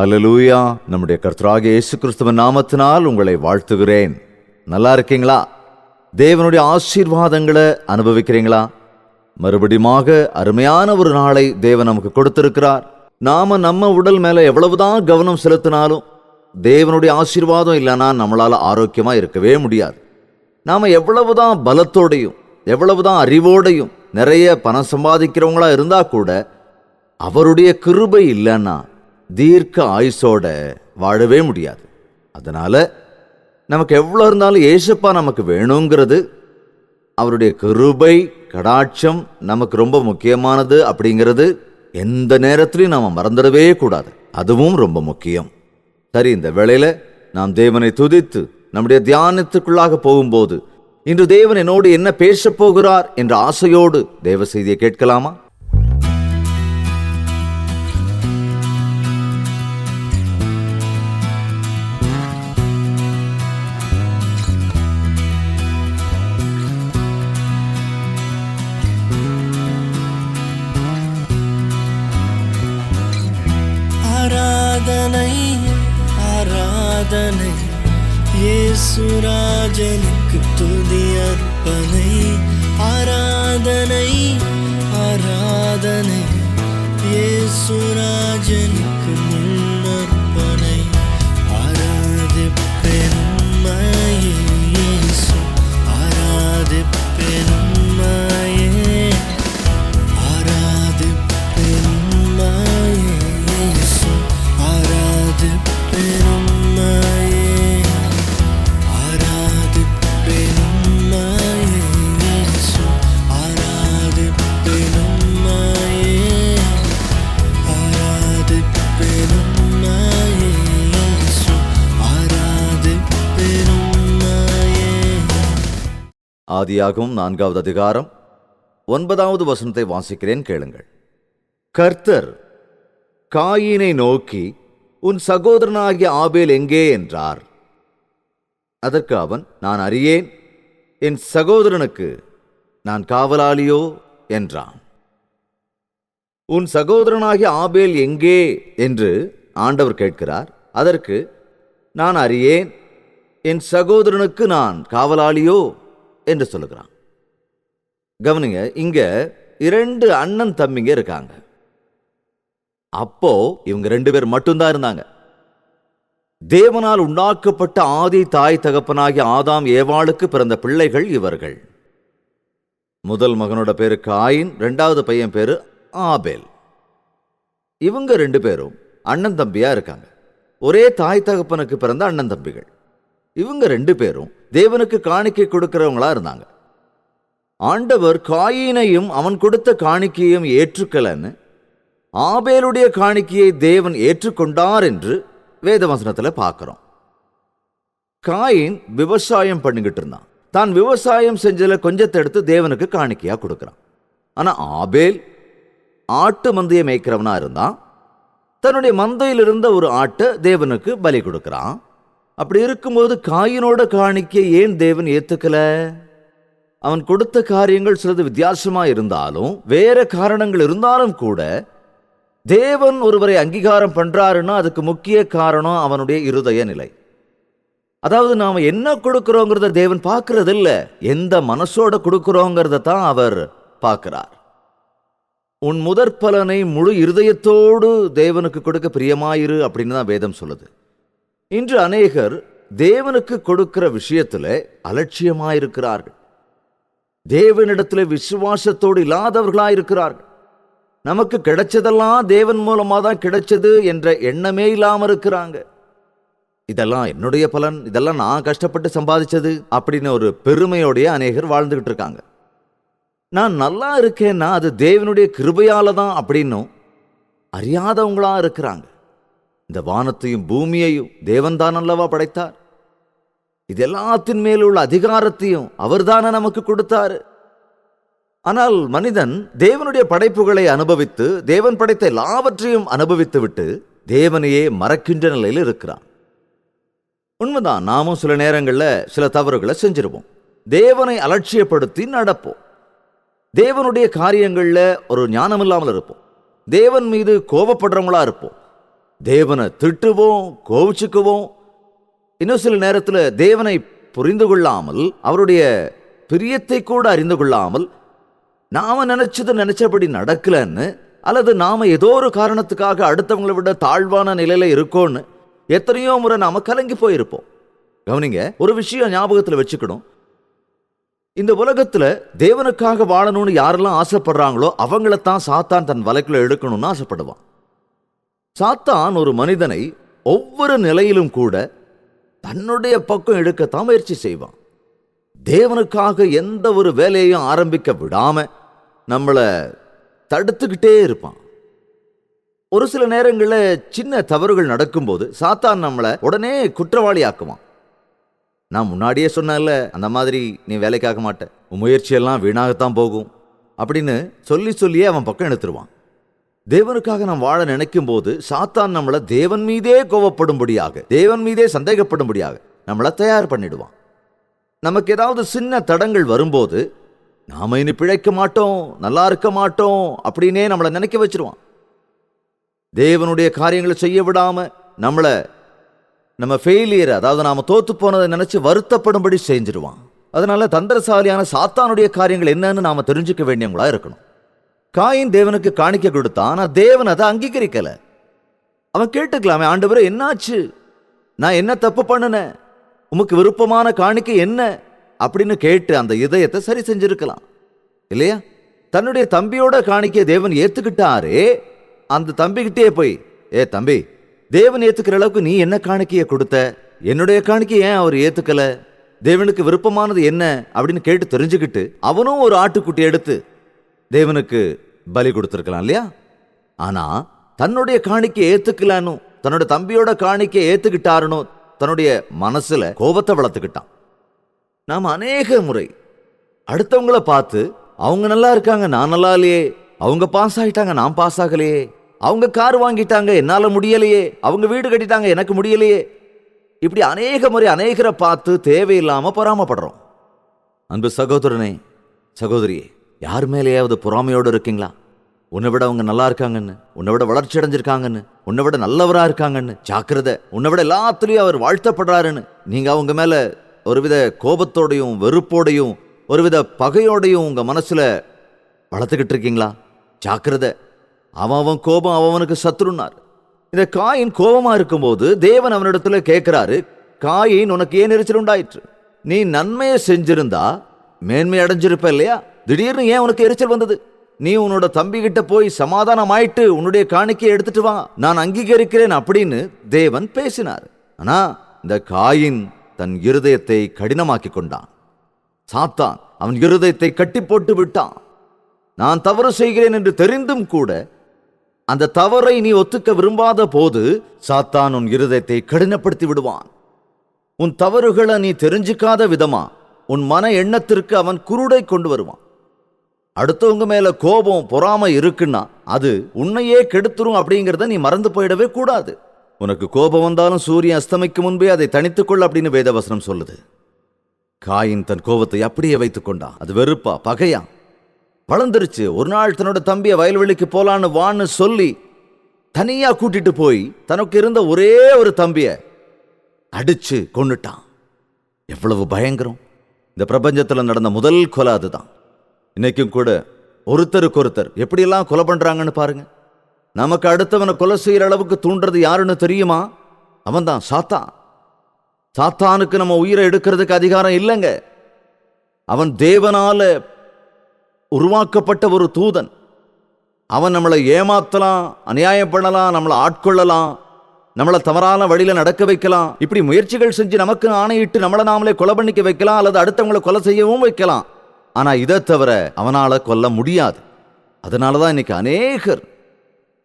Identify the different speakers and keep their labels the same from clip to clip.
Speaker 1: அல்லேலூயா. நம்முடைய கர்த்தராகிய இயேசு கிறிஸ்துவின் நாமத்தினால் உங்களை வாழ்த்துகிறேன். நல்லா இருக்கீங்களா? தேவனுடைய ஆசீர்வாதங்களை அனுபவிக்கிறீங்களா? மறுபடியுமாக அருமையான ஒரு நாளை தேவன் நமக்கு கொடுத்திருக்கிறார். நாம நம்ம உடல் மேல எவ்வளவுதான் கவனம் செலுத்தினாலும் தேவனுடைய ஆசீர்வாதம் இல்லைன்னா நம்மளால ஆரோக்கியமா இருக்கவே முடியாது. நாம எவ்வளவுதான் பலத்தோடையும் எவ்வளவுதான் அறிவோடையும் நிறைய பணம் சம்பாதிக்கிறவங்களா இருந்தா கூட அவருடைய கிருபை இல்லைன்னா தீர்க்க ஆயுசோட வாழவே முடியாது. அதனால நமக்கு எவ்வளோ இருந்தாலும் ஏசப்பா நமக்கு வேணுங்கிறது, அவருடைய கிருபை கடாட்சம் நமக்கு ரொம்ப முக்கியமானது அப்படிங்கிறது எந்த நேரத்திலையும் நாம் மறந்துடவே கூடாது. அதுவும் ரொம்ப முக்கியம். சரி, இந்த வேளையில நாம் தேவனை துதித்து நம்முடைய தியானத்துக்குள்ளாக போகும்போது இன்று தேவன் என்னோடு என்ன பேசப் போகிறார் என்ற ஆசையோடு தேவ செய்தியை கேட்கலாமா?
Speaker 2: ஆராதனை ஆராதனை இயேசுராஜனுக்கு துதி அர்ப்பணை. ஆராதனை ஆராதனை இயேசுராஜனுக்கு முன்னர்ப்பணை. ஆராதிப்பேன் உம்மையே இயேசு, ஆராதிப்பேன் உம்மையே, ஆராதிப்பேன் உம்மையே இயேசு, ஆராதிப்பேன் உம்மையே, ஆராதிப்பேன் உம்மையே இயேசு, ஆராதிப்பேன் உம்மையே, ஆராதிப்பேன் உம்மையே இயேசு, ஆராதிப்பேன் உம்மையே.
Speaker 1: ஆதியாகமம் 4வது அதிகாரம் 9வது வசனத்தை வாசிக்கிறேன், கேளுங்கள். கர்த்தர் காயீனை நோக்கி, உன் சகோதரனாகிய ஆபேல் எங்கே என்றார். அதற்கு அவன், நான் அறியேன், என் சகோதரனுக்கு நான் காவலாளியோ என்றான். உன் சகோதரனாகிய ஆபேல் எங்கே என்று ஆண்டவர் கேட்கிறார். அதற்கு, நான் அறியேன், என் சகோதரனுக்கு நான் காவலாளியோ என்று சொல்லுகிறான். கவனிங்க, இங்க 2 அண்ணன் தம்பிங்க இருக்காங்க. அப்போ இவங்க 2 பேர் மட்டும்தான் இருந்தாங்க. தேவனால் உண்டாக்கப்பட்ட ஆதி தாய் தகப்பனாகிய ஆதாம் ஏவாளுக்கு பிறந்த பிள்ளைகள் இவர்கள். முதல் மகனோட பேரு காயின், 2வது பையன் பேரு ஆபேல். இவங்க 2 பேரும் அண்ணன் தம்பியா இருக்காங்க. ஒரே தாய் தகப்பனுக்கு பிறந்த அண்ணன் தம்பிகள். இவங்க 2 பேரும் தேவனுக்கு காணிக்கை கொடுக்கிறவங்களா இருந்தாங்க. ஆண்டவர் காயீனையும் அவன் கொடுத்த காணிக்கையும் ஏற்றுக்கலன்னு ஆபேலுடைய காணிக்கையை தேவன் ஏற்றுக்கொண்டார் என்று வேதவசனத்துல பார்க்கிறோம். காயின் விவசாயம் பண்ணிக்கிட்டு இருந்தான். தான் விவசாயம் செஞ்சல கொஞ்சத்தை எடுத்து தேவனுக்கு காணிக்கையா கொடுக்கிறான். ஆனா ஆபேல் ஆட்டு மந்தையை மேய்க்கிறவனா இருந்தான். தன்னுடைய மந்தையில் இருந்த ஒரு ஆட்டை தேவனுக்கு பலி கொடுக்கிறான். அப்படி இருக்கும்போது காயினோட காணிக்கை ஏன் தேவன் ஏத்துக்கல? அவன் கொடுத்த காரியங்கள் சிலது வித்தியாசமா இருந்தாலும், வேற காரணங்கள் இருந்தாலும் கூட தேவன் ஒருவரை அங்கீகாரம் பண்றாருன்னா அதுக்கு முக்கிய காரணம் அவனுடைய இருதய நிலை. அதாவது நாம என்ன கொடுக்கிறோங்கிறத தேவன் பார்க்கறது இல்ல, எந்த மனசோட கொடுக்கிறோங்கிறத தான் அவர் பார்க்கிறார். உன் முதற் பலனை முழு இருதயத்தோடு தேவனுக்கு கொடுக்க பிரியமாயிரு அப்படின்னு தான் வேதம் சொல்லுது. இன்று அநேகர் தேவனுக்கு கொடுக்கிற விஷயத்துல அலட்சியமாயிருக்கிறார்கள். தேவனிடத்தில் விசுவாசத்தோடு இல்லாதவர்களாயிருக்கிறார்கள். நமக்கு கிடைச்சதெல்லாம் தேவன் மூலமா தான் கிடைச்சது என்ற எண்ணமே இல்லாம இருக்கிறாங்க. இதெல்லாம் என்னுடைய பலன், இதெல்லாம் நான் கஷ்டப்பட்டு சம்பாதிச்சது அப்படின்னு ஒரு பெருமையோடைய அநேகர் வாழ்ந்துகிட்டு இருக்காங்க. நான் நல்லா இருக்கேன்னா அது தேவனுடைய கிருபையால தான் அப்படின்னும் அறியாதவங்களா இருக்கிறாங்க. இந்த வானத்தையும் பூமியையும் தேவன் தான் அல்லவா படைத்தார். இது எல்லாத்தின் மேலுள்ள அதிகாரத்தையும் அவர்தான நமக்கு கொடுத்தாரு. ஆனால் மனிதன் தேவனுடைய படைப்புகளை அனுபவித்து தேவன் படைத்த எல்லாவற்றையும் அனுபவித்து விட்டு தேவனையே மறக்கின்ற நிலையில் இருக்கிறான். உண்மைதான், நாமும் சில நேரங்களில் சில தவறுகளை செஞ்சிருவோம். தேவனை அலட்சியப்படுத்தி நடப்போம். தேவனுடைய காரியங்களில் ஒரு ஞானம் இல்லாமல் இருப்போம். தேவன் மீது கோபப்படுறவங்களா இருப்போம். தேவனை திட்டுவோம், கோவிச்சுக்குவோம். இன்னும் சில நேரத்தில் தேவனை புரிந்து கொள்ளாமல், அவருடைய பிரியத்தை கூட அறிந்து கொள்ளாமல், நாம நினைச்சபடி நடக்கலன்னு, அல்லது நாம ஏதோ ஒரு காரணத்துக்காக அடுத்தவங்களை விட தாழ்வான நிலையில இருக்கோன்னு எத்தனையோ முறை நாம கலங்கி போயிருப்போம். கவனிங்க, ஒரு விஷயம் ஞாபகத்தில் வச்சுக்கணும். இந்த உலகத்துல தேவனுக்காக வாழணும்னு யாரெல்லாம் ஆசைப்படுறாங்களோ அவங்களத்தான் சாத்தான் தன் வலைக்குள்ள எடுக்கணும்னு ஆசைப்படுவான். சாத்தான் ஒரு மனிதனை ஒவ்வொரு நிலையிலும் கூட தன்னுடைய பக்கம் எடுக்கத்தான் முயற்சி செய்வான். தேவனுக்காக எந்த ஒரு வேலையையும் ஆரம்பிக்க விடாம நம்மளை தடுத்துக்கிட்டே இருப்பான். ஒரு சில நேரங்களில் சின்ன தவறுகள் நடக்கும்போது சாத்தான் நம்மளை உடனே குற்றவாளி ஆக்குவான். நான் முன்னாடியே சொன்னேன்ல, அந்த மாதிரி நீ வேலைக்காக மாட்ட, உன் முயற்சியெல்லாம் வீணாகத்தான் போகும் அப்படின்னு சொல்லியே அவன் பக்கம் எடுத்துருவான். தேவனுக்காக நாம் வாழ நினைக்கும் போது சாத்தான் நம்மளை தேவன் மீதே கோவப்படும்படியாக, தேவன் மீதே சந்தேகப்படும்படியாக நம்மளை தயார் பண்ணிடுவான். நமக்கு ஏதாவது சின்ன தடங்கள் வரும்போது நாம இனி பிழைக்க மாட்டோம், நல்லா இருக்க மாட்டோம் அப்படின்னே நம்மளை நினைக்க வச்சிருவான். தேவனுடைய காரியங்களை செய்ய விடாம நம்ம ஃபெயிலியர், அதாவது நாம தோத்து போனதை நினைச்சு வருத்தப்படும்படி செஞ்சிருவான். அதனால தந்திரசாலியான சாத்தானுடைய காரியங்கள் என்னன்னு நாம தெரிஞ்சுக்க வேண்டியவங்களா இருக்கணும். காயின் தேவனுக்கு காணிக்க கொடுத்தான், ஆனா தேவன் அதை அங்கீகரிக்கல. அவன் கேட்டுக்கலாமே, ஆண்டவரே என்னாச்சு, நான் என்ன தப்பு பண்ணினேன், உமக்கு விருப்பமான காணிக்கை என்ன அப்படின்னு கேட்டு அந்த இதயத்தை சரி செஞ்சிருக்கலாம் இல்லையா? தன்னுடைய தம்பியோட காணிக்கையை தேவன் ஏத்துக்கிட்டாரே, அந்த தம்பிக்கிட்டே போய், தம்பி, தேவன் ஏத்துக்கிற அளவுக்கு நீ என்ன காணிக்கையை கொடுத்த, என்னுடைய காணிக்கை ஏன் அவர் ஏத்துக்கல, தேவனுக்கு விருப்பமானது என்ன அப்படின்னு கேட்டு தெரிஞ்சுக்கிட்டு அவனும் ஒரு ஆட்டுக்குட்டி எடுத்து தேவனுக்கு பலி கொடுத்திருக்கலாம் இல்லையா? ஆனா தன்னுடைய காணிக்கையை ஏத்துக்கலான்னு, தன்னோட தம்பியோட காணிக்கையை ஏத்துக்கிட்டாருன்னு தன்னுடைய மனசுல கோபத்தை வளர்த்துக்கிட்டான். நாம் அநேக முறை அடுத்தவங்கள பார்த்து, அவங்க நல்லா இருக்காங்க, நான் நல்லா இல்லையே, அவங்க பாஸ் ஆகிட்டாங்க, நான் பாஸ் ஆகலையே, அவங்க கார் வாங்கிட்டாங்க, என்னால முடியலையே, அவங்க வீடு கட்டிட்டாங்க, எனக்கு முடியலையே, இப்படி அநேக முறை அநேகரை பார்த்து தேவையில்லாம பொறாமப்படுறோம். அன்பு சகோதரனே, சகோதரியே, யார் மேலேயாவது பொறாமையோடு இருக்கீங்களா? உன்னை விட அவங்க நல்லா இருக்காங்கன்னு, உன்னை விட வளர்ச்சி அடைஞ்சிருக்காங்கன்னு, உன்னை விட நல்லவரா இருக்காங்கன்னு, ஜாக்கிரதை, உன்னை விட எல்லாத்துலயும் அவர் வாழ்த்தப்படுறாருன்னு நீங்க அவங்க மேல ஒருவித கோபத்தோடையும் வெறுப்போடையும் ஒருவித பகையோடையும் உங்க மனசுல வளர்த்துக்கிட்டு இருக்கீங்களா? ஜாக்கிரதை, அவன் கோபம் அவனுக்கு சத்ருன்னார். இந்த காயின் கோபமா இருக்கும்போது தேவன் அவனிடத்துல கேட்கிறாரு, காயின், உனக்கு ஏன் எரிச்சல் உண்டாயிற்று? நீ நன்மையை செஞ்சிருந்தா மேன்மை அடைஞ்சிருப்ப இல்லையா? திடீர்னு ஏன் உனக்கு எரிச்சல் வந்தது? நீ உன்னோட தம்பி கிட்ட போய் சமாதானம் ஆயிட்டு உன்னுடைய காணிக்கையை எடுத்துட்டு வா, நான் அங்கீகரிக்கிறேன் அப்படின்னு தேவன் பேசினார். ஆனா இந்த காயின் தன் இருதயத்தை கடினமாக்கி கொண்டான். சாத்தான் அவன் இருதயத்தை கட்டி போட்டு விட்டான். நான் தவறு செய்கிறேன் என்று தெரிந்தும் கூட அந்த தவறை நீ ஒத்துக்க விரும்பாத போது சாத்தான் உன் இருதயத்தை கடினப்படுத்தி விடுவான். உன் தவறுகளை நீ தெரிஞ்சுக்காத விதமா உன் மன எண்ணத்திற்கு அவன் குருடை கொண்டு வருவான். அடுத்தவங்க மேல கோபம் பொறாமை இருக்குன்னா அது உன்னையே கெடுத்துரும் அப்படிங்கிறத நீ மறந்து போயிடவே கூடாது. உனக்கு கோபம் வந்தாலும் சூரியன் அஸ்தமிக்கு முன்பே அதை தணித்துக்கொள் அப்படின்னு வேதவசனம் சொல்லுது. காயின் தன் கோபத்தை அப்படியே வைத்துக் கொண்டான். அது வெறுப்பா, பகையா வளர்ந்துருச்சு. ஒரு நாள் தன்னோட தம்பியை வயல்வெளிக்கு போலான்னு வான்னு சொல்லி தனியா கூட்டிட்டு போய் தனக்கு இருந்த ஒரே ஒரு தம்பிய அடிச்சு கொன்னுட்டான். எவ்வளவு பயங்கரம்! இந்த பிரபஞ்சத்துல நடந்த முதல் கொலை அதுதான். இன்னைக்கும் கூட ஒருத்தருக்கு ஒருத்தர் எப்படியெல்லாம் கொலை பண்றாங்கன்னு பாருங்க. நமக்கு அடுத்தவனை கொலை செய்யற அளவுக்கு தூண்டுறது யாருன்னு தெரியுமா? அவன் தான் சாத்தான். சாத்தானுக்கு நம்ம உயிரை எடுக்கிறதுக்கு அதிகாரம் இல்லைங்க. அவன் தேவனால உருவாக்கப்பட்ட ஒரு தூதன். அவன் நம்மளை ஏமாத்தலாம், அநியாயம் பண்ணலாம், நம்மளை ஆட்கொள்ளலாம், நம்மளை தவறான வழியில நடக்க வைக்கலாம். இப்படி முயற்சிகள் செஞ்சு நமக்கு ஆணையிட்டு நம்மளை நாமளே கொலை பண்ணிக்க வைக்கலாம், அல்லது அடுத்தவங்களை கொலை செய்யவும் வைக்கலாம். ஆனா இதை தவிர அவனால கொல்ல முடியாது. அதனாலதான் இன்னைக்கு அநேகர்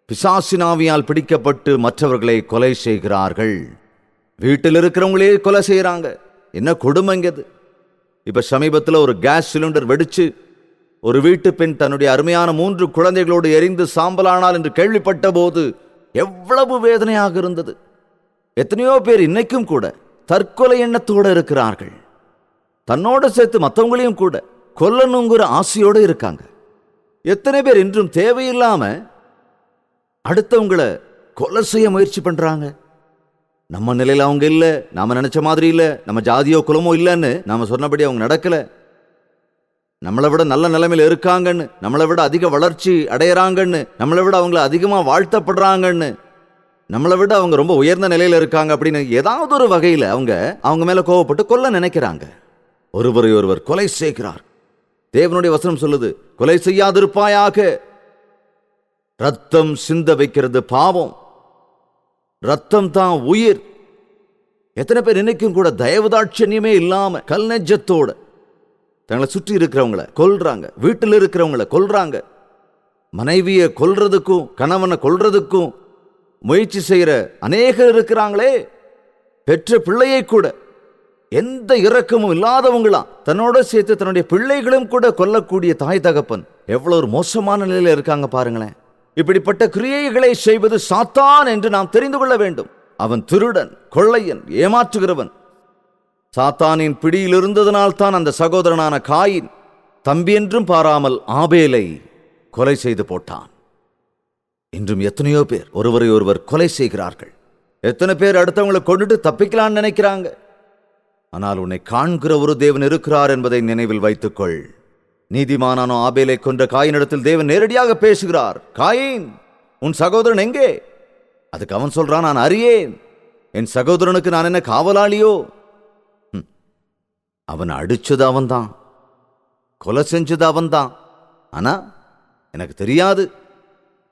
Speaker 1: பிசாசினாவியால் பிடிக்கப்பட்டு மற்றவர்களை கொலை செய்கிறார்கள். வீட்டில் இருக்கிறவங்களே கொலை செய்யறாங்க. என்ன கொடுமைங்கிறது! இப்ப சமீபத்தில் ஒரு கேஸ் சிலிண்டர் வெடிச்சு ஒரு வீட்டு பெண் தன்னுடைய அருமையான 3 குழந்தைகளோடு எரிந்து சாம்பலானால் என்று கேள்விப்பட்ட போது எவ்வளவு வேதனையாக இருந்தது. எத்தனையோ பேர் இன்னைக்கும் கூட தற்கொலை எண்ணத்தோடு இருக்கிறார்கள். தன்னோடு சேர்த்து மற்றவங்களையும் கூட கொல்லணுங்கிற ஆசையோடு இருக்காங்க. எத்தனை பேர் இன்றும் தேவையில்லாம அடுத்தவங்களை கொலை செய்ய முயற்சி பண்றாங்க. நம்ம நிலையில அவங்க இல்ல, நாம நினைச்ச மாதிரி இல்ல, நம்ம ஜாதியோ குலமோ இல்லைன்னு நாம சொன்னபடி அவங்க நடக்கல. நம்மளை விட நல்ல நிலைமையில இருக்காங்கன்னு, நம்மளை விட அதிக வளர்ச்சி அடையறாங்கன்னு, நம்மளை விட அவங்கள அதிகமா வாழ்த்தப்படுறாங்கன்னு, நம்மளை விட அவங்க ரொம்ப உயர்ந்த நிலையில இருக்காங்க அப்படின்னு ஏதாவது ஒரு வகையில அவங்க மேல கோவப்பட்டு கொல்ல நினைக்கிறாங்க. ஒருவரை ஒருவர் கொலை செய்கிறார். தேவனுடைய வசனம் சொல்லுது, கொலை செய்யாதிருப்பாயாக. ரத்தம் சிந்த வைக்கிறது பாவம். ரத்தம் தான் உயிர். எத்தனை பேர் இன்னைக்கும் கூட தயவுதாட்சண்யமே இல்லாம கல் நெஞ்சத்தோட தங்களை சுற்றி இருக்கிறவங்கள கொல்றாங்க, வீட்டில் இருக்கிறவங்கள கொல்றாங்க. மனைவியை கொல்றதுக்கும் கணவனை கொல்றதுக்கும் முயற்சி செய்யற அநேகர் இருக்கிறாங்களே. பெற்ற பிள்ளையை கூட எந்த இரக்கமும் இல்லாதவங்களாம் தன்னோட சேர்த்து தன்னுடைய பிள்ளைகளும் கூட கொல்லக்கூடிய தாய் தகப்பன் எவ்வளவு ஒரு மோசமான நிலையில இருக்காங்க பாருங்களேன். இப்படிப்பட்ட கிரியைகளை செய்வது சாத்தான் என்று நாம் தெரிந்து கொள்ள வேண்டும். அவன் திருடன், கொள்ளையன், ஏமாற்றுகிறவன். சாத்தானின் பிடியில் இருந்ததனால் தான் அந்த சகோதரனான காயின் தம்பி என்றும் பாராமல் ஆபேலை கொலை செய்து போட்டான். இன்றும் எத்தனையோ பேர் ஒருவரை ஒருவர் கொலை செய்கிறார்கள். எத்தனை பேர் அடுத்தவங்களை கொண்டுட்டு தப்பிக்கலான்னு நினைக்கிறாங்க. ஆனால் உன்னை காண்கிற ஒரு தேவன் இருக்கிறார் என்பதை நினைவில் வைத்துக்கொள். நீதிமானானோ ஆபேலை கொன்ற காயினிடத்தில் தேவன் நேரடியாக பேசுகிறார். காயின், உன் சகோதரன் எங்கே? அதுக்கு அவன் சொல்றான், நான் அறியேன். என் சகோதரனுக்கு நான் என்ன காவலாளியோ? அவன் அடிச்சது அவன்தான், கொலை செஞ்சது அவன்தான். ஆனா எனக்கு தெரியாது,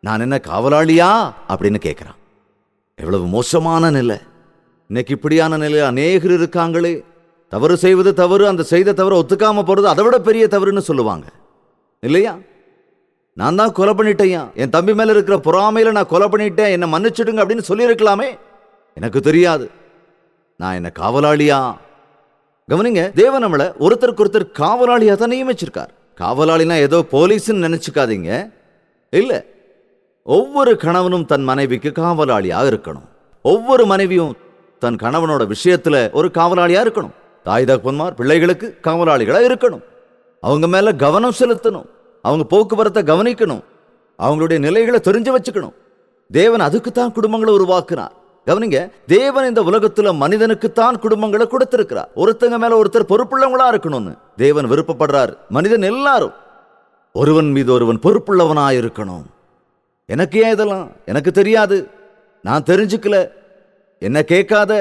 Speaker 1: நான் என்ன காவலாளியா அப்படின்னு கேட்கிறான். எவ்வளவு மோசமான நிலை! இன்னைக்கு இப்படியான நிலை அநேகர் இருக்காங்களே. தவறு செய்வது தவறு, அந்த செய்த தவறு ஒத்துக்காம போறது அதை விட பெரிய தவறுன்னு சொல்லுவாங்க இல்லையா? நான் தான் கொலை பண்ணிட்டேயா, என் தம்பி மேல இருக்கிற பொறாமையில நான் கொலை பண்ணிட்டேன், என்னை மன்னிச்சிடுங்க அப்படின்னு சொல்லியிருக்கலாமே. எனக்கு தெரியாது, நான் என்ன காவலாளியா? கவனிங்க, தேவன் நம்மளை ஒருத்தருக்கு ஒருத்தர் காவலாளியா தான் நியமிச்சிருக்கார். காவலாளினா ஏதோ போலீஸ்ன்னு நினைச்சுக்காதீங்க. இல்ல, ஒவ்வொரு கணவனும் தன் மனைவிக்கு காவலாளியா இருக்கணும். ஒவ்வொரு மனைவியும் தன் கணவனோட விஷயத்துல ஒரு காவலாளியா இருக்கணும். தாய் தகப்பன்மார் பிள்ளைகளுக்கு காவலாளிகளா இருக்கணும். அவங்க மேல கவனம் செலுத்தணும். அவங்க போக்குவரத்தை கவனிக்கணும். அவங்களுடைய நிலைகளை தெரிஞ்சு வச்சுக்கணும். தேவன் அதுக்குத்தான் குடும்பங்களை உருவாக்குனார். கவனிங்க, தேவன் இந்த உலகத்துல மனிதனுக்குத்தான் குடும்பங்களை கொடுத்திருக்கிறார். ஒருத்தங்க மேல ஒருத்தர் பொறுப்புள்ளவங்களா இருக்கணும்னு தேவன் விருப்பப்படுறார். மனிதன் எல்லாரும் ஒருவன் மீது ஒருவன் பொறுப்புள்ளவனா இருக்கணும். எனக்கு ஏன் இதெல்லாம்? எனக்கு தெரியாது, நான் தெரிஞ்சுக்கல, என்ன கேட்காத,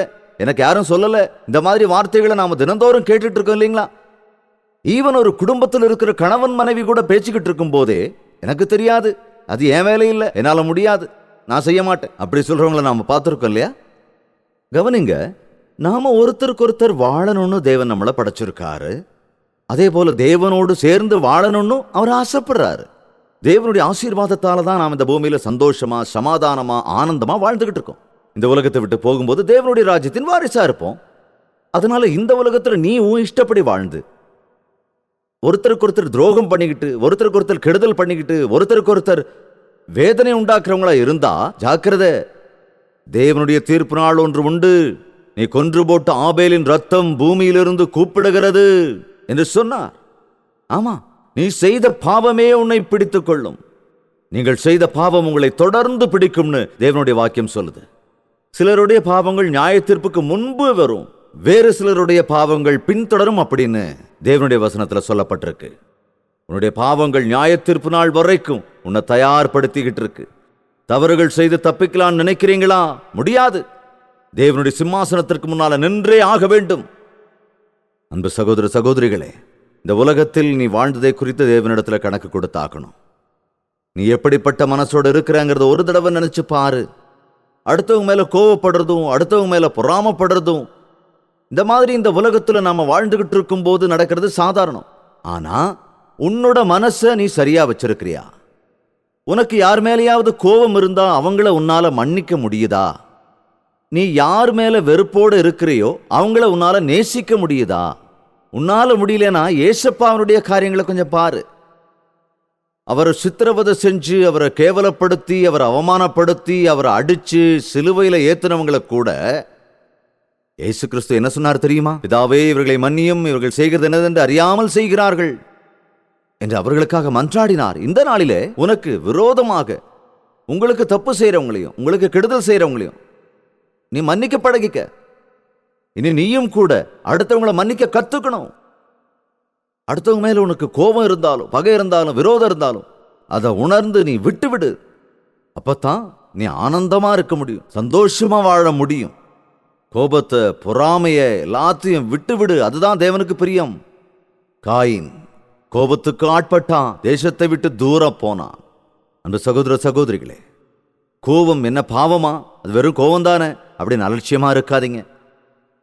Speaker 1: எனக்கு யாரும் சொல்லல, இந்த மாதிரி வார்த்தைகளை நாம தினந்தோறும் கேட்டுட்டு இருக்கோம் இல்லைங்களா? ஈவன் ஒரு குடும்பத்தில் இருக்கிற கணவன் மனைவி கூட பேசிக்கிட்டு இருக்கும் போதே எனக்கு தெரியாது, அது என் வேலை இல்லை, என்னால முடியாது, நான் செய்ய மாட்டேன் அப்படி சொல்றவங்கள நாம பார்த்துருக்கோம் இல்லையா? கவனிங்க, நாம ஒருத்தருக்கு ஒருத்தர் வாழணும்னு தேவன் நம்மளை படைச்சிருக்காரு. அதே போல தேவனோடு சேர்ந்து வாழணும்னு அவர் ஆசைப்படுறாரு. தேவனுடைய ஆசீர்வாதத்தால தான் நாம் இந்த பூமியில சந்தோஷமா, சமாதானமா, ஆனந்தமா வாழ்ந்துகிட்டு இருக்கோம். இந்த உலகத்தை விட்டு போகும்போது தேவனுடைய ராஜ்யத்தின் வாரிசா இருப்போம். அதனால இந்த உலகத்துல நீ உன் இஷ்டப்படி வாழ்ந்து ஒருத்தருக்கு ஒருத்தர் துரோகம் பண்ணிக்கிட்டு, ஒருத்தருக்கு ஒருத்தர் கெடுதல் பண்ணிக்கிட்டு, ஒருத்தருக்கு ஒருத்தர் வேதனை உண்டாக்குறவங்களா இருந்தா ஜாக்கிரதை. தேவனுடைய தீர்ப்பு நாள் ஒன்று உண்டு. நீ கொன்று போட்ட ஆபேலின் ரத்தம் பூமியிலிருந்து கூப்பிடுகிறது என்று சொன்னார். ஆமா, நீ செய்த பாவமே உன்னை பிடித்துக் கொள்ளும். நீங்கள் செய்த பாவம் உங்களை தொடர்ந்து பிடிக்கும்னு தேவனுடைய வாக்கியம் சொல்லுது. சிலருடைய பாவங்கள் நியாய தீர்ப்புக்கு முன்பு வரும், வேறு சிலருடைய பாவங்கள் பின்தொடரும் அப்படின்னு தேவனுடைய வசனத்துல சொல்லப்பட்டிருக்கு. உன்னுடைய பாவங்கள் நியாய தீர்ப்பு நாள் வரைக்கும் உன்னை தயார்படுத்திக்கிட்டு இருக்கு. தவறுகள் செய்து தப்பிக்கலான்னு நினைக்கிறீங்களா? முடியாது. தேவனுடைய சிம்மாசனத்திற்கு முன்னால நின்றே ஆக வேண்டும். அன்பு சகோதர சகோதரிகளே, இந்த உலகத்தில் நீ வாழ்ந்ததை குறித்து தேவனிடத்துல கணக்கு கொடுத்தாக்கணும். நீ எப்படிப்பட்ட மனசோடு இருக்கிறங்கிறத ஒரு தடவை நினைச்சு பாரு. அடுத்தவங்க மேல கோவப்படுறதும், அடுத்தவங்க மேல பொறாமப்படுறதும், இந்த மாதிரி இந்த உலகத்துல நாம வாழ்ந்துகிட்டு இருக்கும் போது நடக்கிறது சாதாரணம். ஆனா உன்னோட மனசை நீ சரியா வச்சிருக்கிறியா? உனக்கு யார் மேலேயாவது கோபம் இருந்தா அவங்கள உன்னால மன்னிக்க முடியுதா? நீ யார் மேல வெறுப்போடு இருக்கிறியோ அவங்கள உன்னால நேசிக்க முடியுதா? உன்னால முடியலனா ஏசப்பாவனுடைய காரியங்களை கொஞ்சம் பாரு. அவரை சித்திரவதை செஞ்சு, அவரை கேவலப்படுத்தி, அவரை அவமானப்படுத்தி, அவரை அடிச்சு சிலுவையில ஏத்துனவங்களை கூட இயேசு கிறிஸ்து என்ன சொன்னார் தெரியுமா? பிதாவே, இவர்களை மன்னியும், இவர்கள் செய்கிறது என்னதென்று அறியாமல் செய்கிறார்கள் என்று அவர்களுக்காக மன்றாடினார். இந்த நாளிலே உனக்கு விரோதமாக உங்களுக்கு தப்பு செய்கிறவங்களையும் உங்களுக்கு கெடுதல் செய்கிறவங்களையும் நீ மன்னிக்க பழகிக்க. இனி நீயும் கூட அடுத்தவங்களை மன்னிக்க கத்துக்கணும். அடுத்தவங்க மேல உனக்கு கோபம் இருந்தாலும் பகை இருந்தாலும் விரோதம் இருந்தாலும் அதை உணர்ந்து நீ விட்டுவிடு. அப்பத்தான் நீ ஆனந்தமா இருக்க முடியும், சந்தோஷமா வாழ முடியும். கோபத்தை பொறாமைய எல்லாத்தையும் விட்டுவிடு. அதுதான் தேவனுக்கு பிரியம். காயின் கோபத்துக்கு ஆட்பட்டான், தேசத்தை விட்டு தூரம் போனான். அன்பு சகோதர சகோதரிகளே, கோபம் என்ன பாவமா? அது வெறும் கோபம் தானே அப்படின்னு அலட்சியமா இருக்காதீங்க.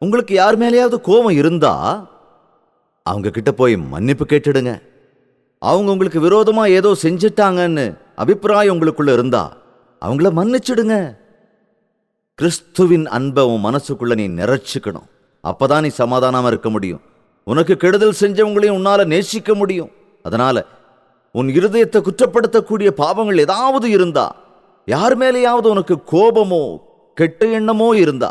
Speaker 1: உங்களுக்கு யார் மேலேயாவது கோபம் இருந்தா அவங்க கிட்ட போய் மன்னிப்பு கேட்டுடுங்க. அவங்க உங்களுக்கு விரோதமா ஏதோ செஞ்சிட்டாங்கன்னு அபிப்பிராயம் உங்களுக்குள்ள இருந்தா அவங்கள மன்னிச்சிடுங்க. கிறிஸ்துவின் அன்பை உன் மனசுக்குள்ள நீ நிறைச்சிக்கணும். அப்பதான் நீ சமாதானமா இருக்க முடியும். உனக்கு கெடுதல் செஞ்சவங்களையும் உன்னால நேசிக்க முடியும். அதனால உன் இருதயத்தை குற்றப்படுத்தக்கூடிய பாவங்கள் ஏதாவது இருந்தா, யார் மேலேயாவது உனக்கு கோபமோ கெட்ட எண்ணமோ இருந்தா,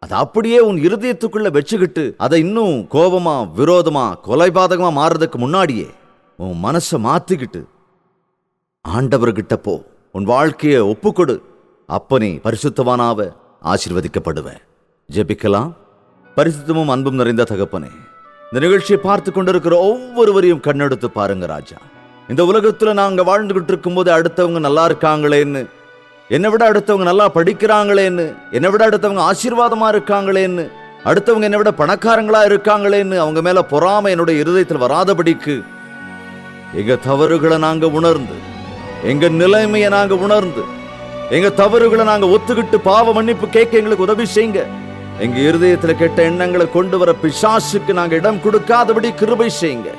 Speaker 1: அதை அப்படியே உன் இருதயத்துக்குள்ள வச்சுக்கிட்டு அதை இன்னும் கோபமா விரோதமா கொலைபாதகமா மாறுறதுக்கு முன்னாடியே உன் மனசை மாத்திக்கிட்டு ஆண்டவர்கிட்ட போ, உன் வாழ்க்கையை ஒப்புக்கொடு. அப்ப நீ பரிசுத்தவானாவ, ஆசீர்வதிக்கப்படுவ. ஜெபிக்கலாம். பரிசுத்தமும் அன்பும் நிறைந்த தகப்பனே, இந்த நிகழ்ச்சியை பார்த்து கொண்டிருக்கிற ஒவ்வொருவரையும் கண்ணெடுத்து பாருங்க ராஜா. இந்த உலகத்துல நாங்க வாழ்ந்துகிட்டு இருக்கும் போது அடுத்தவங்க நல்லா இருக்காங்களேன்னு, என்னை விட அடுத்தவங்க நல்லா படிக்கிறாங்களேன்னு, என்னை விட அடுத்தவங்க ஆசீர்வாதமா இருக்காங்களேன்னு, அடுத்தவங்க என்னை விட பணக்காரங்களா இருக்காங்களேன்னு அவங்க மேல பொறாமை என்னுடைய இருதயத்தில் வராதபடிக்கு எங்க தவறுகளை நாங்க உணர்ந்து, எங்க நிலைமையை நாங்க உணர்ந்து, எங்க தவறுகளை நாங்க ஒத்துக்கிட்டு பாவ மன்னிப்பு கேட்க எங்களுக்கு உதவி செய்யுங்க. எங்க இருதயத்துல கெட்ட எண்ணங்களை கொண்டு வர பிசாசுக்கு நாங்க இடம் கொடுக்காதபடி கிருபை செய்யுங்க.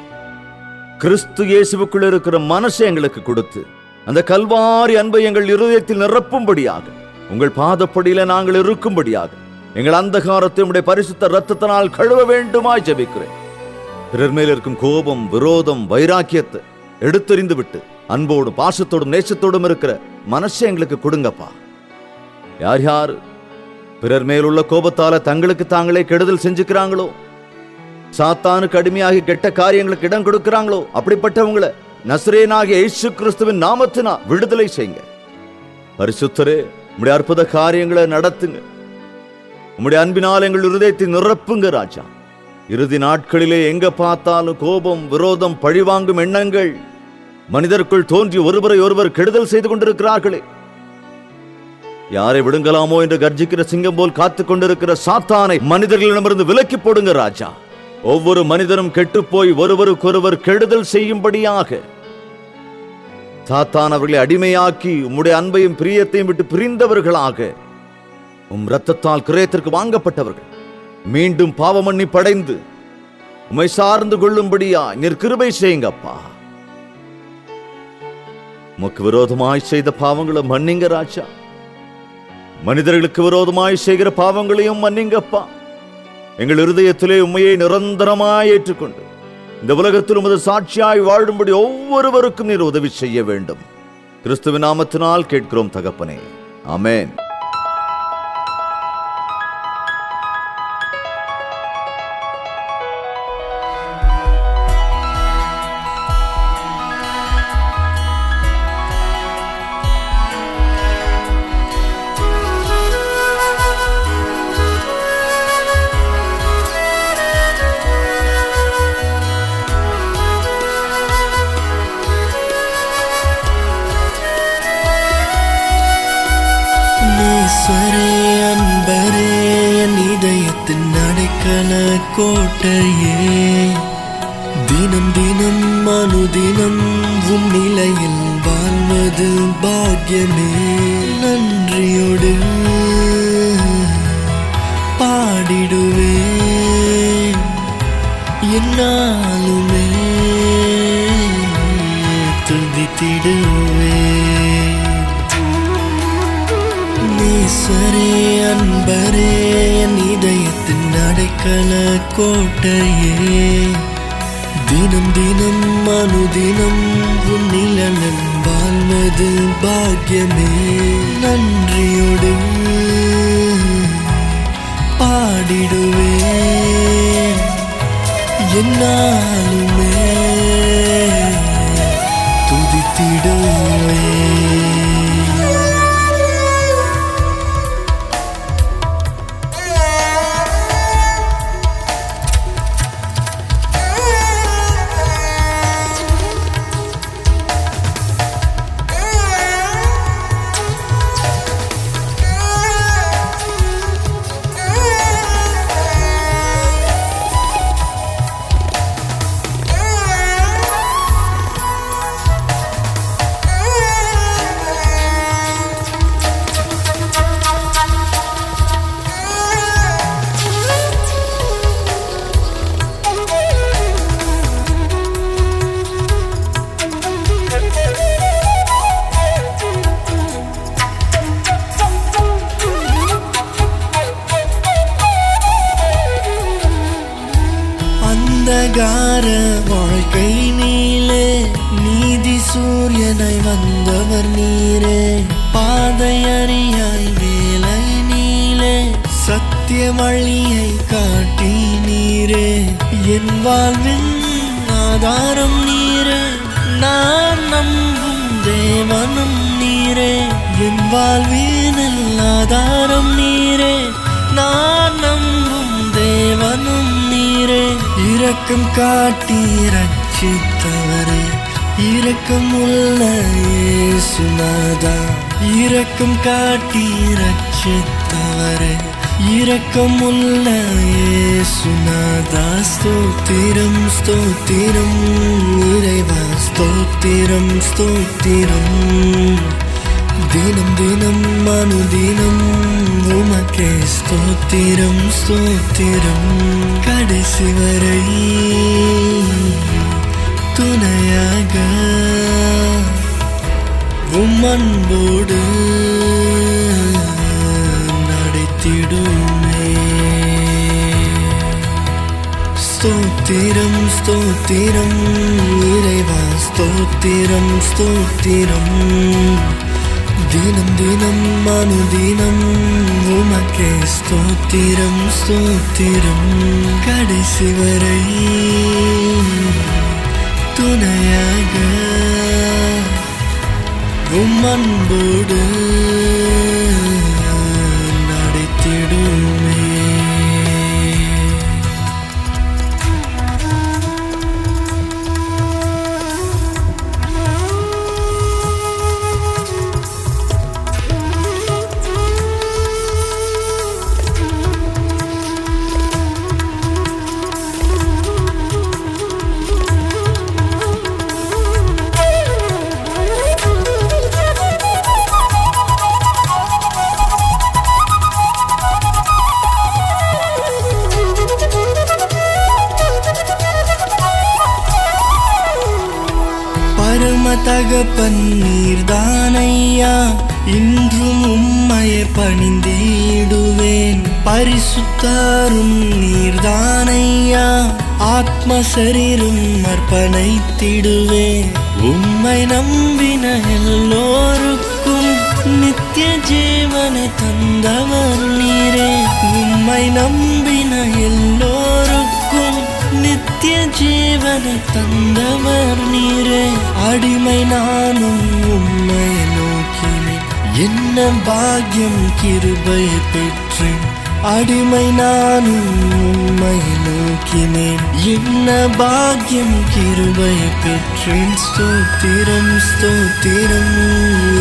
Speaker 1: கிறிஸ்து இயேசுவுக்குள்ள இருக்கிற மனசை எங்களுக்கு கொடுத்து அந்த கல்வாரி அன்பை எங்கள் இருதயத்தில் நிரப்பும்படியாக, உங்கள் பாதப்படியில நாங்கள் இருக்கும்படியாக எங்கள் அந்தகாரத்தை உடைய பரிசுத்த இரத்தத்தினால் கழுவ வேண்டுமாய் ஜெபிக்கிறேன். பிறர் மேல் இருக்கும் கோபம் விரோதம் வைராக்கியத்தை எடுத்தெறிந்து விட்டு அன்போடும் பாசத்தோடும் நேசத்தோடும் இருக்கிற மனசை எங்களுக்கு கொடுங்கப்பா. யார் யார் பிறர் மேலுள்ள கோபத்தால தங்களுக்கு தாங்களே கெடுதல் செஞ்சுக்கிறாங்களோ, சாத்தானுக்கு அடிமையாகி கெட்ட காரியங்களுக்கு இடம் கொடுக்கிறாங்களோ, அப்படிப்பட்டவங்களை நசரேயனாகிய இயேசு கிறிஸ்துவின் நாமத்தினா விடுதலை செய்யுங்க. பரிசுத்தரே, உம்முடைய அற்புத காரியங்களை நடத்துங்க. உம்முடைய அன்பினால் எங்கள் இருதயத்தை நிரப்புங்க ராஜா. இறுதி நாட்களிலே எங்க பார்த்தாலும் கோபம் விரோதம் பழிவாங்கும் எண்ணங்கள் மனிதருக்குள் தோன்றி ஒருவரை ஒருவர் கெடுதல் செய்து கொண்டிருக்கிறார்களே, யாரை விடுங்கலாமோ என்று கர்ஜிக்கிற சிங்கம் போல் காத்துக் கொண்டிருக்கிற சாத்தானை மனிதர்களிடமிருந்து விலக்கி போடுங்க ராஜா. ஒவ்வொரு மனிதரும் கெட்டுப்போய் ஒருவருக்கொருவர் கெடுதல் செய்யும்படியாக சாத்தான் அவர்களை அடிமையாக்கி உம்முடைய அன்பையும் பிரியத்தையும் விட்டு பிரிந்தவர்களாக, உம் இரத்தத்தால் கிரயத்திற்கு வாங்கப்பட்டவர்கள் மீண்டும் பாவமண்ணி படைந்து உம்மை சார்ந்து கொள்ளும்படியா நீர் கிருபை செய்யுங்கப்பா. உமக்கு விரோதமாய் செய்த பாவங்களை மன்னிங்க ராஜா. மனிதர்களுக்கு விரோதமாய் செய்கிற பாவங்களையும் மன்னிங்கப்பா. எங்கள் இருதயத்திலே உண்மையை நிரந்தரமாய் ஏற்றுக்கொண்டு இந்த உலகத்தில் உமது சாட்சியாய் வாழும்படி ஒவ்வொருவருக்கும் நீர் உதவி செய்ய வேண்டும். கிறிஸ்துவின் நாமத்தினால் கேட்கிறோம் தகப்பனே, ஆமென்.
Speaker 2: நேசரே, அன்பரே, என் இதயத்தின் அடைக்கல கோட்டையே, தினம் தினம் அனுதினம் உன் நிலையில் வாழ்வது பாக்கியமே. நன்றியோடு பாடிடுவேன் என்னாலுமே துதித்திடுவேன். நேசரே, அன்பரே, என் இதயத்தின் அடைக்கல கோட்டையே, தினம் தினம் அனுதினம் உன் நிழலில் வாழ்வது பாக்கியமே. நன்றியோடு பாடிடுவேன் என்னாலுமே துதித்திடுவேன். நீரே பாதை அறியாய் வேலை நீலே சத்திய வழியை காட்டி நீரே என் வாழ்வின் ஆதாரம் நீரே நான் நம்பும் தேவனும் நீரே என் வாழ்வின் ஆதாரம் நீரே நான் நம்பும் தேவனும் நீரே இரக்கம் காட்டி ரட்சித்தவரே இரக்கம் உள்ள இயேசுநாதா இரக்கம் காட்டி ரட்சித்தவரே இரக்கம் உள்ள இயேசுநாதா ஸ்தோத்திரம் ஸ்தோத்திரம் இறைவா ஸ்தோத்திரம் ஸ்தோத்திரம் தினம் தினம் அனுதினம் உமக்கே ஸ்தோத்திரம் ஸ்தோத்திரம் கடைசி வரை துணையாக அன்போடு நடத்திடுமே ஸ்தோத்திரம் ஸ்தோத்திரம் இறைவா ஸ்தோத்திரம் ஸ்தோத்திரம் தினம் தினம் அனுதினம் உமக்கே ஸ்தோத்திரம் ஸ்தோத்திரம் கடைசி வரை துணையாக அன்போடு நடத்திடுமே தகப்பன் நீர்தானையா இன்றும் உம்மையை பணிந்திடுவேன் பரிசுத்தாரும் நீர்தானையா ஆத்ம சரீரம் அர்ப்பணித்திடுவேன் உம்மை நம்பின எல்லோருக்கும் நித்திய ஜீவனை தந்தவர் நீரே உம்மை நம்பின எல்லோருக்கும் நித்திய ஜீவனை தந்தவர் நீரே அடிமை நானும் உம்மையை நோக்கினேன் என்ன பாக்கியம் கிருபை பெற்றேன் அடிமை நானும் உம்மையை நோக்கினேன் என்ன பாக்கியம் கிருபை பெற்றேன் ஸ்தோத்திரம் ஸ்தோத்திரம்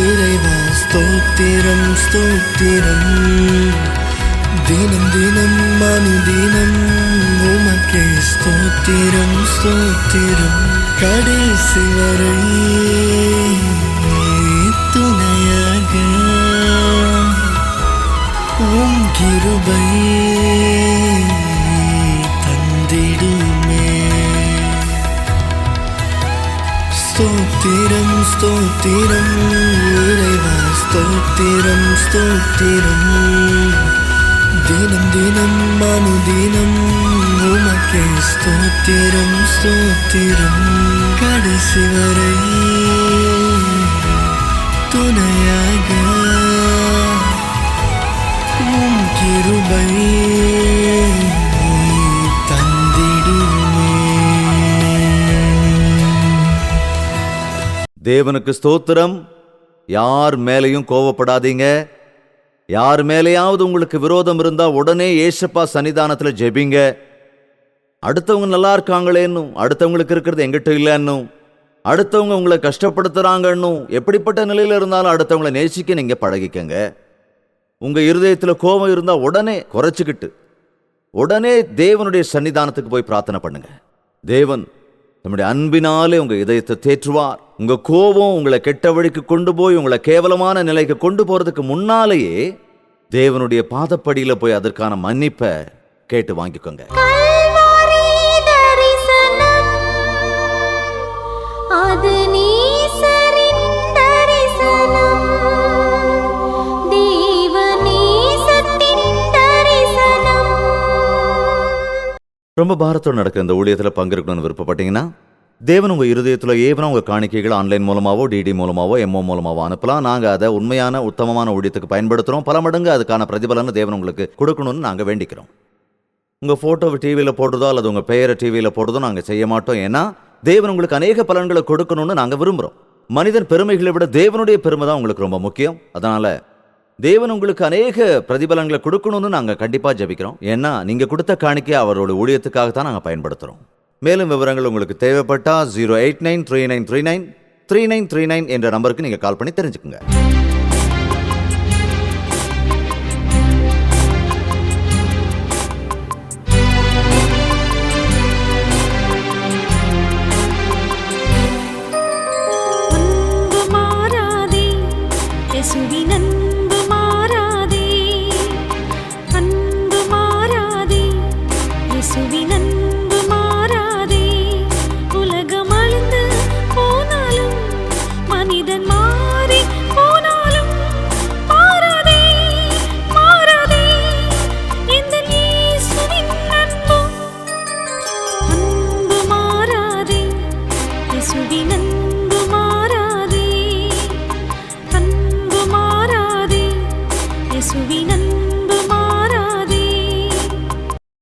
Speaker 2: இறைவா ஸ்தோத்திரம் ஸ்தோத்திரம் தினம் தினம் அனுதினம் உமக்கே ஸ்தோத்திரம் ஸ்தோத்திரம் கடைசி வரை துணையாக உம் கிருபை தந்திடுமே ஸ்தோத்திரம் ஸ்தோத்திரம் இறைவா ஸ்தோத்திரம் ஸ்தோத்திரம் தினம் தினம் அனுதினம் உமக்கே ஸ்தோத்திரம் ஸ்தோத்திரம் கடைசி வரை துணையாக உம் கிருபை தந்திடுமே.
Speaker 1: தேவனுக்கு ஸ்தோத்திரம். யார் மேலையும் கோவப்படாதீங்க. யார் மேலேயாவது உங்களுக்கு விரோதம் இருந்தா உடனே ஏசப்பா சன்னிதானத்தில் ஜெபிங்க. அடுத்தவங்க நல்லா இருக்காங்களேன்னும், அடுத்தவங்களுக்கு இருக்கிறது எங்கிட்ட இல்லைன்னும், அடுத்தவங்க உங்களை கஷ்டப்படுத்துறாங்கன்னும், எப்படிப்பட்ட நிலையில இருந்தாலும் அடுத்தவங்களை நேசிக்க நீங்க பழகிக்கங்க. உங்க இருதயத்தில் கோபம் இருந்தா உடனே குறைச்சிக்கிட்டு உடனே தேவனுடைய சன்னிதானத்துக்கு போய் பிரார்த்தனை பண்ணுங்க. தேவன் நம்முடைய அன்பினாலே உங்க இதயத்தை தேற்றுவார். உங்க கோபம் உங்களை கெட்ட வழிக்கு கொண்டு போய் உங்களை கேவலமான நிலைக்கு கொண்டு போறதுக்கு முன்னாலேயே தேவனுடைய பாதப்படியில போய் அதற்கான மன்னிப்பை கேட்டு வாங்கிக்கோங்க. ரொம்ப பாரத்தோடு நடக்கிற இந்த ஊழியத்தில் பங்கெடுக்கணும்னு விருப்பப்பட்டீங்கன்னா தேவன் உங்கள் இருதயத்தில் ஏவனா உங்கள் காணிக்கைகள் ஆன்லைன் மூலமாவோ டிடி மூலமாவோ எம்ஓ மூலமாவோ அனுப்பலாம். நாங்கள் அதை உண்மையான உத்தமமான ஊழியத்துக்கு பயன்படுத்துகிறோம். பல மடங்கு அதுக்கான பிரதிபலனை தேவன் உங்களுக்கு கொடுக்கணும்னு நாங்கள் வேண்டிக்கிறோம். உங்கள் ஃபோட்டோவை டிவியில் போடுறதோ அல்லது உங்கள் பெயரை டிவியில் போடுறதோ நாங்கள் செய்ய மாட்டோம். ஏன்னா தேவன் உங்களுக்கு அநேக பலன்களை கொடுக்கணும்னு நாங்கள் விரும்புகிறோம். மனிதன் பெருமைகளை விட தேவனுடைய பெருமை தான் உங்களுக்கு ரொம்ப முக்கியம். அதனால் தேவன் உங்களுக்கு அநேக பிரதிபலன்களை கொடுக்கணும்னு நாங்கள் கண்டிப்பாக ஜெபிக்கிறோம். ஏன்னா நீங்கள் கொடுத்த காணிக்கை அவரோட ஊழியத்துக்காக தான் நாங்கள் பயன்படுத்துகிறோம். மேலும் விவரங்கள் உங்களுக்கு தேவைப்பட்டால் 08939393939 என்ற நம்பருக்கு நீங்கள் கால் பண்ணி தெரிஞ்சுக்குங்க.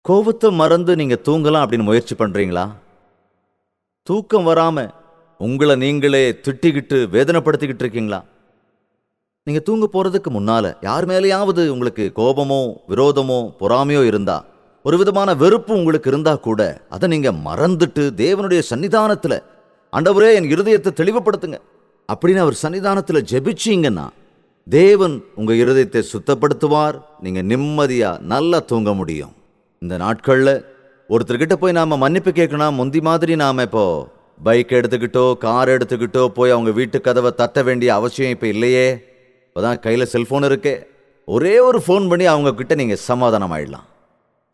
Speaker 1: கோபத்தை மறந்து நீங்க தூங்கலாம் அப்படின்னு முயற்சி பண்றீங்களா? தூக்கம் வராம உங்களை நீங்களே திட்டிக்கிட்டு வேதனைப்படுத்திக்கிட்டு இருக்கீங்களா? நீங்க தூங்க போறதுக்கு முன்னால யார் மேலேயாவது உங்களுக்கு கோபமோ விரோதமோ பொறாமையோ இருந்தா, ஒரு விதமான வெறுப்பு உங்களுக்கு இருந்தா கூட அதை நீங்க மறந்துட்டு தேவனுடைய சன்னிதானத்துல, ஆண்டவரே என் இருதயத்தை தெளிவுபடுத்துங்க அப்படின்னு அவர் சன்னிதானத்துல ஜெபிச்சீங்கன்னா தேவன் உங்க இருதயத்தை சுத்தப்படுத்துவார். நீங்க நிம்மதியா நல்லா தூங்க முடியும். இந்த நாட்களில் ஒருத்தர்கிட்ட போய் நாம் மன்னிப்பு கேட்கணும். முந்தி மாதிரி நாம் இப்போ பைக் எடுத்துக்கிட்டோ கார் எடுத்துக்கிட்டோ போய் அவங்க வீட்டு கதவை தட்ட வேண்டிய அவசியம் இப்போ இல்லையே. இப்போதான் கையில் செல்ஃபோன் இருக்கே, ஒரே ஒரு ஃபோன் பண்ணி அவங்கக்கிட்ட நீங்கள் சமாதானம் ஆயிடலாம்.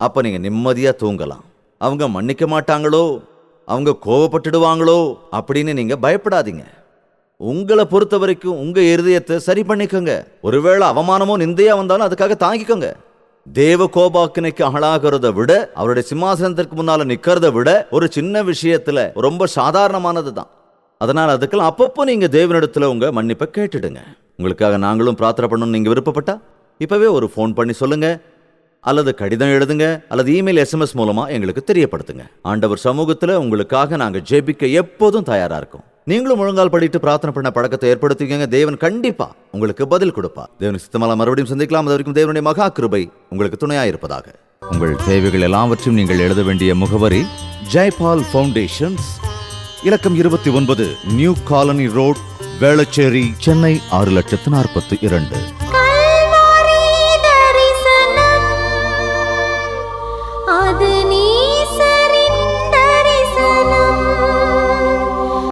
Speaker 1: அப்போ நீங்கள் நிம்மதியாக தூங்கலாம். அவங்க மன்னிக்க மாட்டாங்களோ, அவங்க கோவப்பட்டுடுவாங்களோ அப்படின்னு நீங்கள் பயப்படாதீங்க. உங்களை பொறுத்த வரைக்கும் உங்கள் இருதயத்தை சரி பண்ணிக்கோங்க. ஒருவேளை அவமானமோ நிந்தையா வந்தாலும் அதுக்காக தாங்கிக்கோங்க. தேவ கோபாக்கினைக்கு ஆளாகிறத விட அவருடைய சிம்மாசனத்திற்கு முன்னால நிக்கிறத விட ஒரு சின்ன விஷயத்துல ரொம்ப சாதாரணமானது தான். அதனால அதுக்கெல்லாம் அப்பப்போ நீங்க தேவனிடத்துல உங்க மன்னிப்பை கேட்டுடுங்க. உங்களுக்காக நாங்களும் பிரார்த்தனை பண்ணணும்னு நீங்க விருப்பப்பட்டா இப்பவே ஒரு ஃபோன் பண்ணி சொல்லுங்க, அல்லது கடிதம் எழுதுங்க, அல்லது இமெயில் SMS மூலமா எங்களுக்கு தெரியப்படுத்துங்க. ஆண்டவர் சமூகத்துல உங்களுக்காக நாங்க ஜெபிக்க எப்போதும் தயாரா இருக்கோம். நீங்களும் முழங்கால் படிட்டு பிரார்த்தனை பண்ண பழக்கத்தை ஏற்படுத்திக்கங்க. தேவன் கண்டிப்பா உங்களுக்கு பதில் கொடுப்பார். தேவனுக்கு சித்தமால மறுபடியும் சந்திக்கலாம். அது வரைக்கும் தேவனுடைய மகா கிருபை உங்களுக்கு துணையா இருப்பதாக. உங்கள் தேவைகள் எல்லாவற்றையும் நீங்கள் எழுத வேண்டிய முகவரி ஜெயபால் ஃபவுண்டேஷன்ஸ், இலக்கம் 29, new colony road, Velachery, Chennai 6,42,00,000.